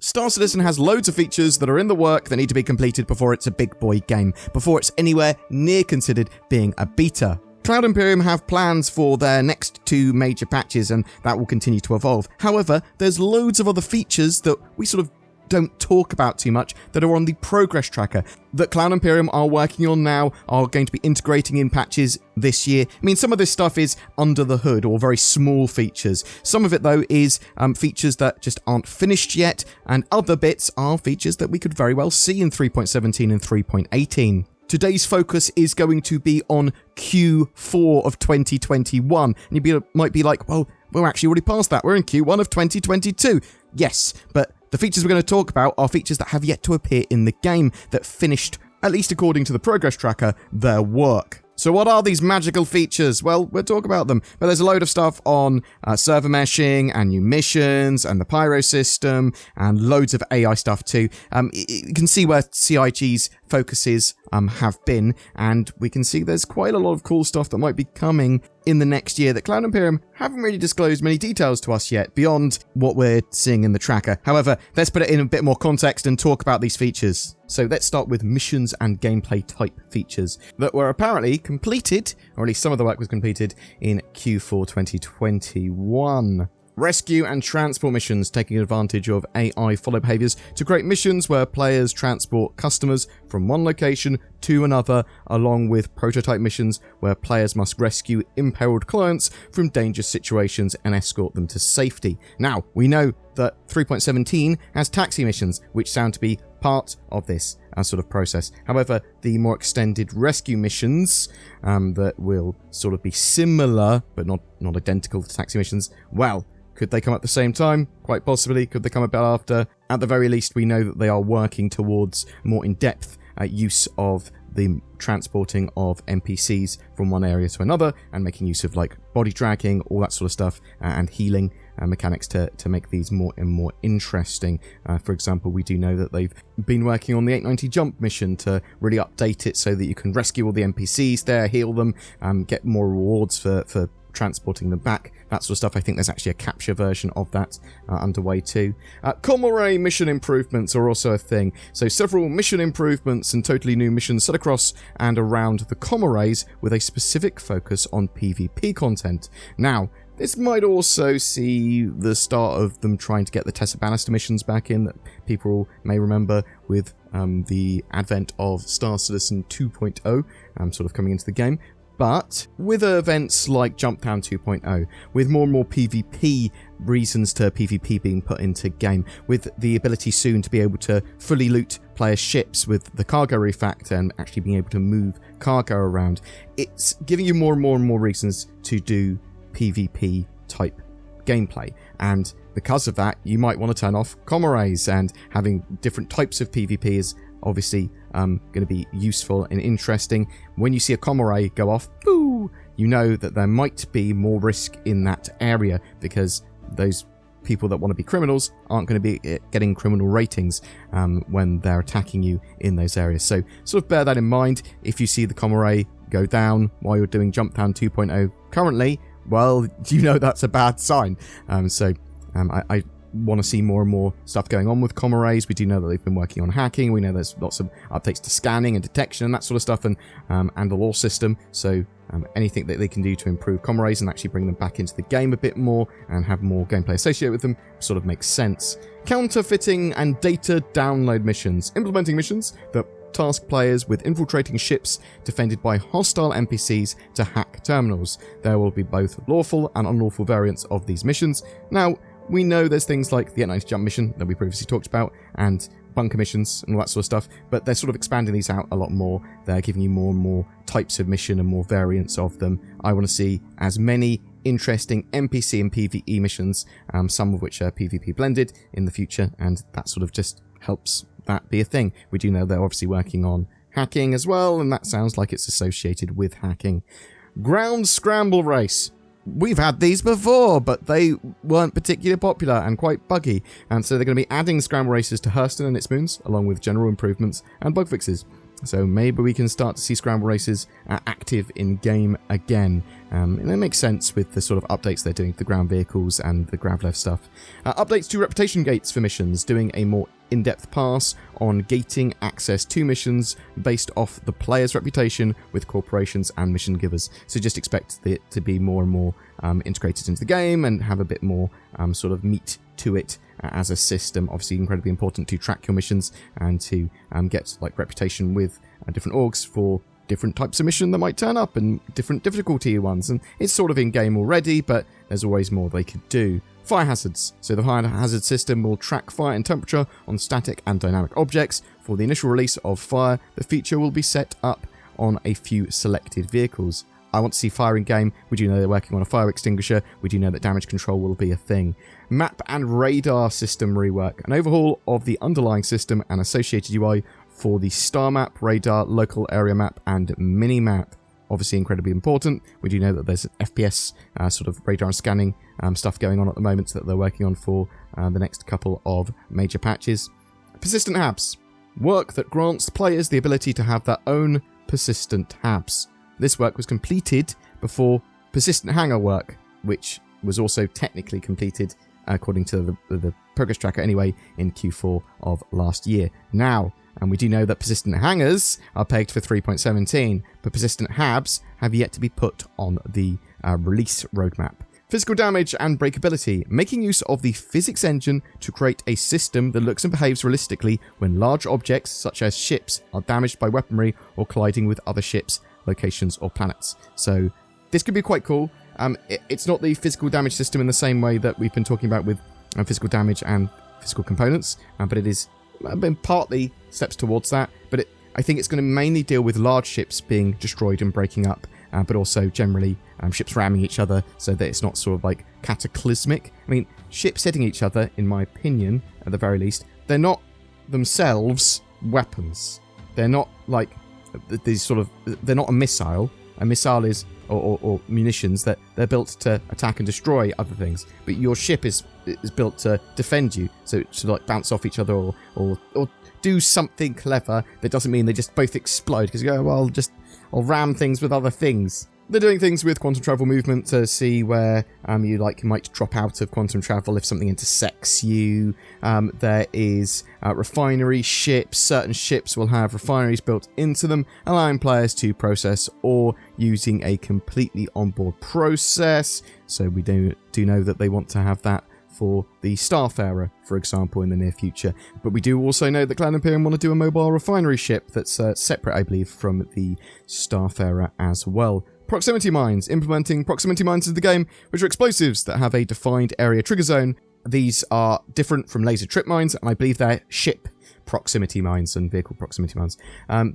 Star Citizen has loads of features that are in the work that need to be completed before it's a big boy game, before it's anywhere near considered being a beta. Cloud Imperium have plans for their next 2 major patches, and that will continue to evolve. However, there's loads of other features that we sort of don't talk about too much that are on the progress tracker that Cloud Imperium are working on now, are going to be integrating in patches this year. I mean, some of this stuff is under the hood or very small features. Some of it, though, is features that just aren't finished yet, and other bits are features that we could very well see in 3.17 and 3.18. Today's focus is going to be on Q4 of 2021. And you might be like, well, we're actually already past that. We're in Q1 of 2022. Yes, but the features we're going to talk about are features that have yet to appear in the game that finished, at least according to the progress tracker, their work. So what are these magical features? Well, we'll talk about them, but there's a load of stuff on server meshing and new missions and the Pyro system and loads of AI stuff too. You can see where CIG's focuses have been, and we can see there's quite a lot of cool stuff that might be coming in the next year that Cloud Imperium haven't really disclosed many details to us yet, beyond what we're seeing in the tracker. However, let's put it in a bit more context and talk about these features. So let's start with missions and gameplay type features that were apparently completed, or at least some of the work was completed, in Q4 2021. Rescue and transport missions, taking advantage of AI follow behaviors to create missions where players transport customers from one location to another, along with prototype missions where players must rescue imperiled clients from dangerous situations and escort them to safety. Now, we know that 3.17 has taxi missions, which sound to be part of this sort of process. However, the more extended rescue missions that will sort of be similar, but not identical to taxi missions, well, could they come at the same time? Quite possibly. Could they come a bit after? At the very least, we know that they are working towards more in-depth use of the transporting of NPCs from one area to another and making use of like body dragging, all that sort of stuff, and healing mechanics to make these more and more interesting. For example, we do know that they've been working on the 890 jump mission to really update it so that you can rescue all the NPCs there, heal them, get more rewards for transporting them back, that sort of stuff. I think there's actually a capture version of that underway too. Commorray mission improvements are also a thing. So several mission improvements and totally new missions set across and around the Commorrays with a specific focus on PvP content. Now, this might also see the start of them trying to get the Tessa Bannister missions back in that people may remember with the advent of Star Citizen 2.0 sort of coming into the game. But with events like Jumptown 2.0, with more and more PvP reasons to PvP being put into game, with the ability soon to be able to fully loot player ships with the cargo refactor and actually being able to move cargo around, it's giving you more and more reasons to do PvP type gameplay. And because of that, you might want to turn off Commorrays, and having different types of PvP is obviously going to be useful and interesting. When you see a Commorray go off, boo, you know that there might be more risk in that area, because those people that want to be criminals aren't going to be getting criminal ratings when they're attacking you in those areas. So sort of bear that in mind. If you see the Commorray go down while you're doing Jumptown 2.0 currently, well, you know that's a bad sign. I want to see more and more stuff going on with Commorrays. We do know that they've been working on hacking. We know there's lots of updates to scanning and detection and that sort of stuff, and the lore system. So anything that they can do to improve Commorrays and actually bring them back into the game a bit more and have more gameplay associated with them sort of makes sense. Counterfeiting and data download missions. Implementing missions that task players with infiltrating ships defended by hostile NPCs to hack terminals. There will be both lawful and unlawful variants of these missions. Now, we know there's things like the 890 jump mission that we previously talked about, and bunker missions and all that sort of stuff, but they're sort of expanding these out a lot more. They're giving you more and more types of mission and more variants of them. I want to see as many interesting NPC and PvE missions, some of which are PvP blended in the future, and that sort of just helps that be a thing. We do know they're obviously working on hacking as well, and that sounds like it's associated with hacking. Ground Scramble Race. We've had these before, but they weren't particularly popular and quite buggy, and so they're going to be adding scramble races to Hurston and its moons, along with general improvements and bug fixes. So maybe we can start to see scramble races active in game again. And it makes sense with the sort of updates they're doing to the ground vehicles and the Gravlev stuff. Updates to reputation gates for missions, doing a more in-depth pass on gating access to missions based off the player's reputation with corporations and mission givers. So just expect it to be more and more integrated into the game and have a bit more sort of meat to it as a system. Obviously incredibly important to track your missions and to get like reputation with different orgs for different types of mission that might turn up and different difficulty ones. And it's sort of in game already, but there's always more they could do. Fire hazards. So the fire hazard system will track fire and temperature on static and dynamic objects. For the initial release of fire, the feature will be set up on a few selected vehicles. I want to see fire in game. We do know they're working on a fire extinguisher. We do know that damage control will be a thing. Map and radar system rework. An overhaul of the underlying system and associated UI for the star map, radar, local area map, and mini map. Obviously incredibly important. We do know that there's FPS sort of radar and scanning stuff going on at the moment that they're working on for the next couple of major patches. Persistent Habs. Work that grants players the ability to have their own persistent Habs. This work was completed before persistent hangar work, which was also technically completed according to the progress tracker anyway in Q4 of last year. Now, and we do know that persistent hangars are pegged for 3.17, but persistent Habs have yet to be put on the release roadmap. Physical damage and breakability, making use of the physics engine to create a system that looks and behaves realistically when large objects, such as ships, are damaged by weaponry or colliding with other ships, locations, or planets. So this could be quite cool. It's not the physical damage system in the same way that we've been talking about with physical damage and physical components, but it is been partly steps towards that. But I think it's going to mainly deal with large ships being destroyed and breaking up, but also generally ships ramming each other so that it's not sort of like cataclysmic. I mean, ships hitting each other, in my opinion, at the very least, they're not themselves weapons. They're not like these sort of, they're not a missile. A missile is, or munitions that they're built to attack and destroy other things. But your ship is built to defend you, so it should like bounce off each other or do something clever that doesn't mean they just both explode because you go, well, I'll ram things with other things. They're doing things with quantum travel movement to see where you might drop out of quantum travel if something intersects you. There is refinery ships. Certain ships will have refineries built into them, allowing players to process ore using a completely onboard process. So we do know that they want to have that for the Starfarer, for example, in the near future. But we do also know that Cloud Imperium want to do a mobile refinery ship that's separate, I believe, from the Starfarer as well. Proximity mines. Implementing proximity mines into the game, which are explosives that have a defined area trigger zone. These are different from laser trip mines, and I believe they're ship proximity mines and vehicle proximity mines.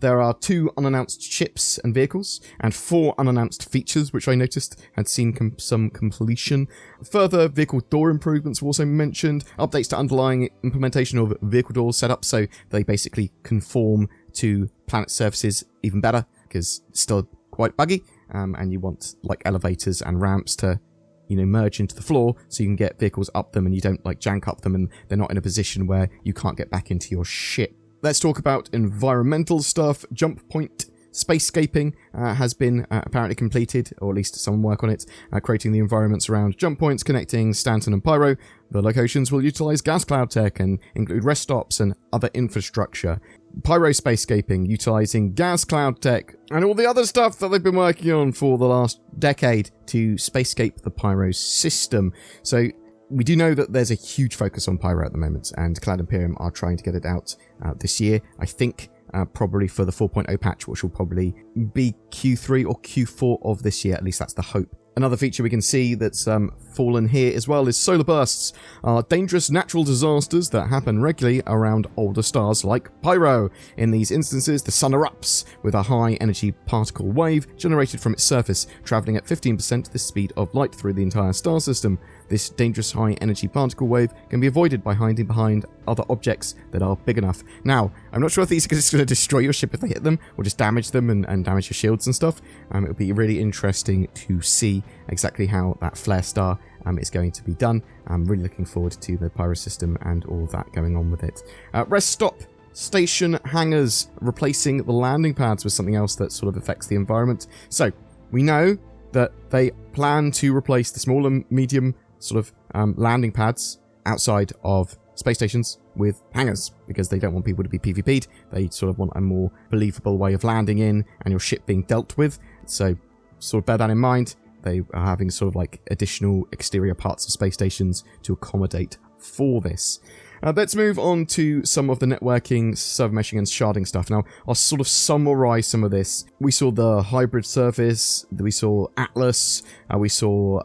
There are 2 unannounced ships and vehicles, and 4 unannounced features, which I noticed had seen some completion. Further vehicle door improvements were also mentioned. Updates to underlying implementation of vehicle doors set up so they basically conform to planet surfaces even better, because it's still quite buggy. And you want like elevators and ramps to, merge into the floor so you can get vehicles up them and you don't like jank up them and they're not in a position where you can't get back into your ship. Let's talk about environmental stuff. Jump point spacescaping has been apparently completed, or at least some work on it, creating the environments around jump points connecting Stanton and Pyro. The locations will utilize gas cloud tech and include rest stops and other infrastructure. Pyro spacescaping, utilizing gas cloud tech, and all the other stuff that they've been working on for the last decade to spacescape the Pyro system. So we do know that there's a huge focus on Pyro at the moment, and Cloud Imperium are trying to get it out this year. I think probably for the 4.0 patch, which will probably be Q3 or Q4 of this year. At least that's the hope. Another feature we can see that's fallen here as well is solar bursts, are dangerous natural disasters that happen regularly around older stars like Pyro. In these instances, the sun erupts with a high energy particle wave generated from its surface, travelling at 15% the speed of light through the entire star system. This dangerous high energy particle wave can be avoided by hiding behind other objects that are big enough. Now, I'm not sure if these are just going to destroy your ship if they hit them, or just damage them and damage your shields and stuff. It would be really interesting to see exactly how that flare star is going to be done. I'm really looking forward to the Pyro system and all that going on with it. Rest stop station hangars, replacing the landing pads with something else that sort of affects the environment. So we know that they plan to replace the small and medium sort of landing pads outside of space stations with hangars, because they don't want people to be PvP'd. They sort of want a more believable way of landing in and your ship being dealt with. So sort of bear that in mind. They are having sort of like additional exterior parts of space stations to accommodate for this. Let's move on to some of the networking, server meshing, and sharding stuff. Now, I'll sort of summarize some of this. We saw the hybrid service, we saw Atlas, we saw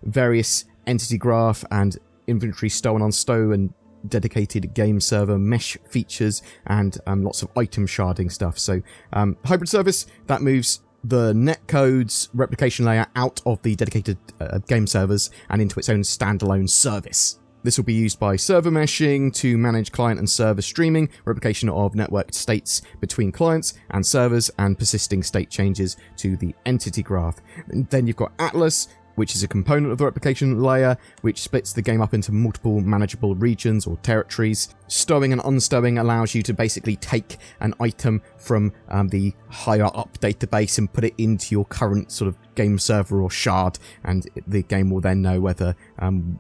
various entity graph and inventory stow and unstow and dedicated game server mesh features, and lots of item sharding stuff. So hybrid service, that moves the netcode's replication layer out of the dedicated game servers and into its own standalone service. This will be used by server meshing to manage client and server streaming, replication of networked states between clients and servers, and persisting state changes to the entity graph. And then you've got Atlas, which is a component of the replication layer, which splits the game up into multiple manageable regions or territories. Stowing and unstowing allows you to basically take an item from the higher up database and put it into your current sort of game server or shard, and the game will then know whether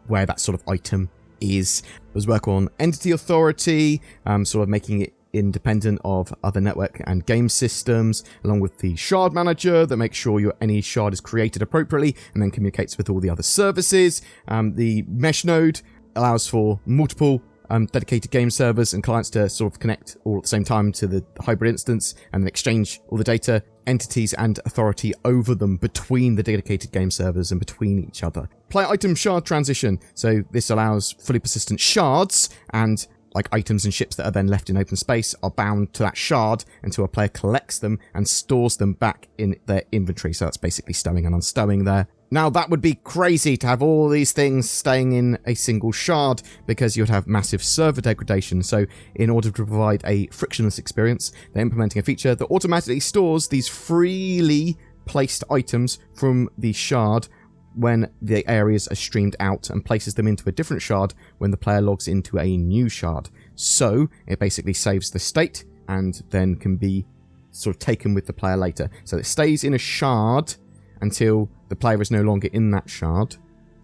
where that sort of item is. There's work on entity authority, sort of making it independent of other network and game systems, along with the shard manager that makes sure any shard is created appropriately and then communicates with all the other services. The mesh node allows for multiple dedicated game servers and clients to sort of connect all at the same time to the hybrid instance and then exchange all the data, entities, and authority over them between the dedicated game servers and between each other. Player item shard transition. So this allows fully persistent shards, and like items and ships that are then left in open space are bound to that shard until a player collects them and stores them back in their inventory. So that's basically stowing and unstowing there. Now, that would be crazy to have all these things staying in a single shard, because you'd have massive server degradation. So in order to provide a frictionless experience, they're implementing a feature that automatically stores these freely placed items from the shard when the areas are streamed out, and places them into a different shard when the player logs into a new shard. So it basically saves the state and then can be sort of taken with the player later. So it stays in a shard until the player is no longer in that shard,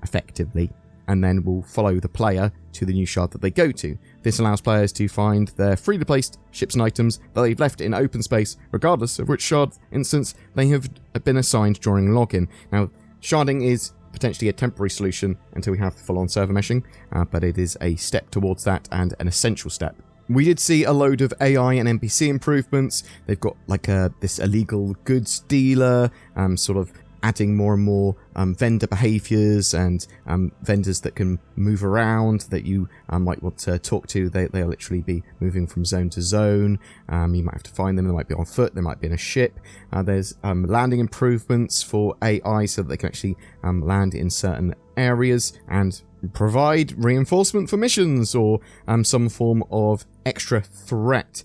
effectively, and then will follow the player to the new shard that they go to. This allows players to find their freely placed ships and items that they've left in open space, regardless of which shard instance they have been assigned during login. Now, sharding is potentially a temporary solution until we have full-on server meshing, but it is a step towards that, and an essential step. We did see a load of AI and NPC improvements. They've got like this illegal goods dealer, sort of adding more and more vendor behaviors and vendors that can move around that you might want to talk to. They'll literally be moving from zone to zone. You might have to find them. They might be on foot. They might be in a ship. There's landing improvements for AI so that they can actually land in certain areas and provide reinforcement for missions or some form of extra threat.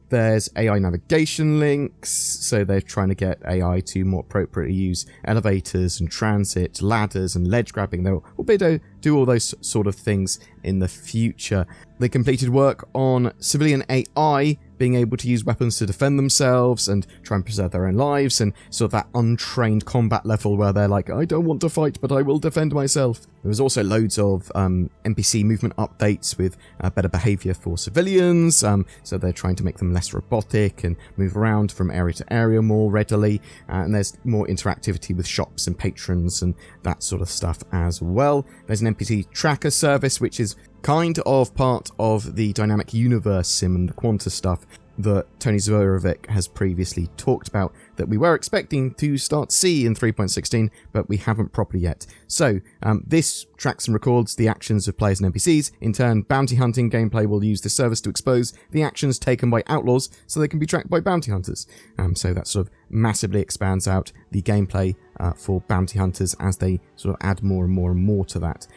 There's AI navigation links, so they're trying to get AI to more appropriately use elevators and transit, ladders and ledge grabbing. They'll be able to do all those sort of things in the future. They completed work on civilian AI being able to use weapons to defend themselves and try and preserve their own lives, and sort of that untrained combat level where they're like, I don't want to fight, but I will defend myself. There was also loads of NPC movement updates with better behavior for civilians, so they're trying to make them less robotic and move around from area to area more readily, and there's more interactivity with shops and patrons and that sort of stuff as well. There's an NPC tracker service, which is kind of part of the dynamic universe sim and the Quanta stuff that Tony Zverovic has previously talked about, that we were expecting to start to see in 3.16, but we haven't properly yet. So this tracks and records the actions of players and NPCs. In turn, bounty hunting gameplay will use this service to expose the actions taken by outlaws so they can be tracked by bounty hunters. So that sort of massively expands out the gameplay for bounty hunters as they sort of add more and more and more to that.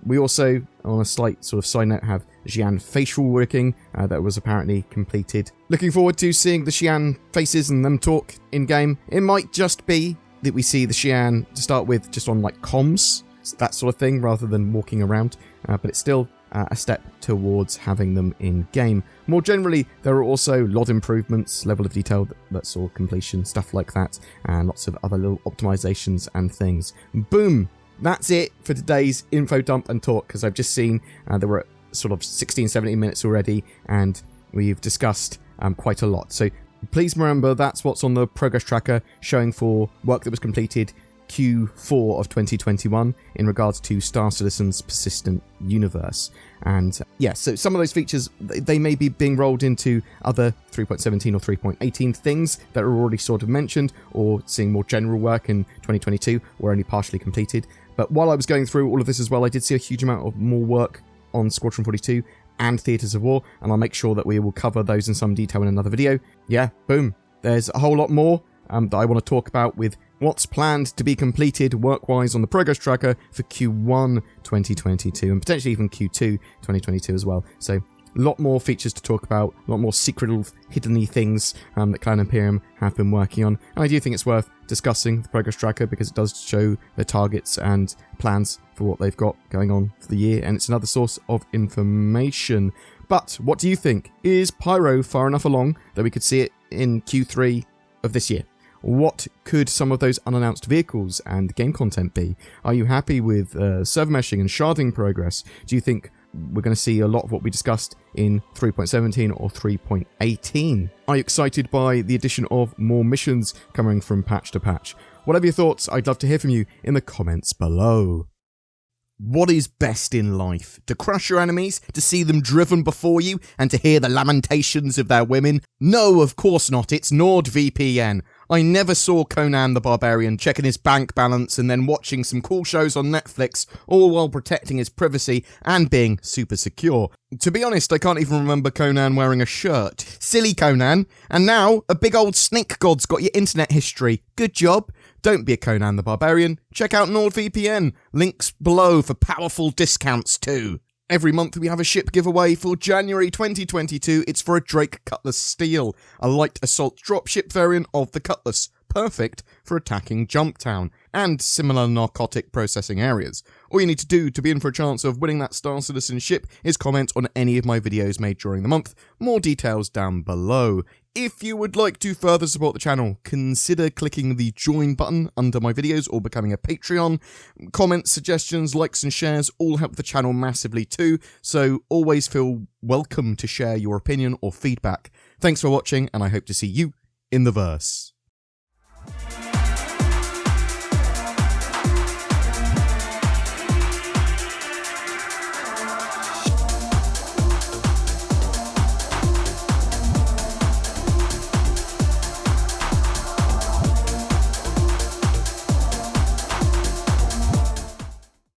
We also, on a slight sort of side note, have Xi'an facial working that was apparently completed. Looking forward to seeing the Xi'an faces and them talk in-game. It might just be that we see the Xi'an to start with just on like comms, that sort of thing, rather than walking around. But it's still a step towards having them in-game. More generally, there are also lot improvements, level of detail that saw completion, stuff like that, and lots of other little optimizations and things. Boom! That's it for today's info dump and talk, because I've just seen there were sort of 16, 17 minutes already, and we've discussed quite a lot. So please remember that's what's on the progress tracker showing for work that was completed Q4 of 2021 in regards to Star Citizen's persistent universe. And yeah, so some of those features, they may be being rolled into other 3.17 or 3.18 things that are already sort of mentioned, or seeing more general work in 2022 or only partially completed. But while I was going through all of this as well, I did see a huge amount of more work on Squadron 42 and Theatres of War, and I'll make sure that we will cover those in some detail in another video. Yeah, boom. There's a whole lot more that I want to talk about with what's planned to be completed work-wise on the progress tracker for Q1 2022, and potentially even Q2 2022 as well. So a lot more features to talk about, a lot more secret little hidden-y things that Cloud Imperium have been working on. And I do think it's worth discussing the progress tracker because it does show their targets and plans for what they've got going on for the year, and it's another source of information. But what do you think? Is Pyro far enough along that we could see it in Q3 of this year? What could some of those unannounced vehicles and game content be? Are you happy with server meshing and sharding progress? Do you think we're going to see a lot of what we discussed in 3.17 or 3.18? Are you excited by the addition of more missions coming from patch to patch? Whatever your thoughts, I'd love to hear from you in the comments below. What is best in life? To crush your enemies? To see them driven before you? And to hear the lamentations of their women? No, of course not. It's NordVPN. I never saw Conan the Barbarian checking his bank balance and then watching some cool shows on Netflix, all while protecting his privacy and being super secure. To be honest, I can't even remember Conan wearing a shirt. Silly Conan. And now, a big old snake god's got your internet history. Good job. Don't be a Conan the Barbarian. Check out NordVPN. Links below for powerful discounts too. Every month we have a ship giveaway. For January 2022, it's for a Drake Cutlass Steel, a light assault dropship variant of the Cutlass, perfect for attacking Jumptown and similar narcotic processing areas. All you need to do to be in for a chance of winning that Star Citizen ship is comment on any of my videos made during the month. More details down below. If you would like to further support the channel, consider clicking the join button under my videos or becoming a Patreon. Comments, suggestions, likes and shares all help the channel massively too, so always feel welcome to share your opinion or feedback. Thanks for watching, and I hope to see you in the verse.